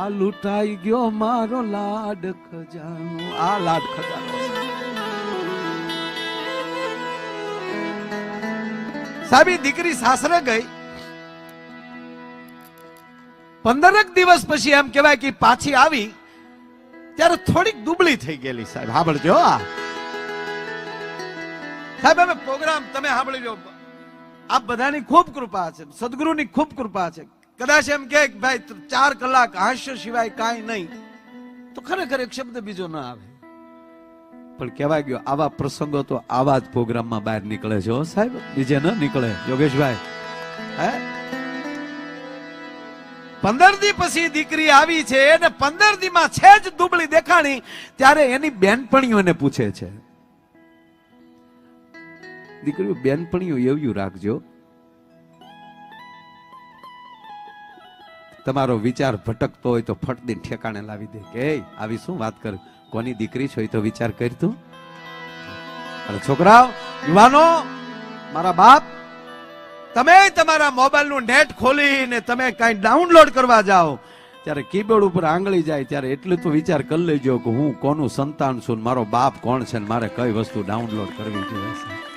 આ લૂંટાઈ ગયો મારો લાડ ખજાનો. આ લાડ ખજાનો સાહેબ. દીકરી સાસરે ગઈ, 15 દિવસ પછી એમ કહેવાય કે પાછી આવી ત્યારે થોડીક દુબળી થઈ ગયેલી. સાહેબ સાંભળજો, સાહેબ અમે પ્રોગ્રામ તમે સાંભળી લો. આપ બધાની ખૂબ કૃપા છે, સદગુરુની ખૂબ કૃપા છે. કદાચ એમ કે ભાઈ 4 કલાક હાસ્ય સિવાય કાંઈ નહીં, તો ખરેખર એક શબ્દ બીજો ના આવે. પણ કહેવાય ગયો આવા પ્રસંગો તો આવા જ પ્રોગ્રામમાં બહાર નીકળે છે સાહેબ, બીજે ન નીકળે. યોગેશભાઈ, હે 15 દી પછી દીકરી આવી છે અને 15 દી માં છે જ દુબળી દેખાણી. ત્યારે એની બેનપણીઓને પૂછે છે, દીકરીઓ બેનપણીઓ એવું રાખજો, તમારો વિચાર ભટકતો હોય તો ફટદીન ઠેકાણે લાવી દે. કે આવી શું વાત કર, કોની દીકરી છો એ તો વિચાર કર તું. અને છોકરાઓ, યુવાનો, મારા બાપ, તમે તમારા મોબાઈલ નું નેટ ખોલીને તમે કઈ ડાઉનલોડ કરવા જાઓ ત્યારે કીબોર્ડ ઉપર આંગળી જાય ત્યારે એટલું તો વિચાર કરી લેજો કે હું કોનું સંતાન છું, મારો બાપ કોણ છે, મારે કઈ વસ્તુ ડાઉનલોડ કરવી જોઈએ.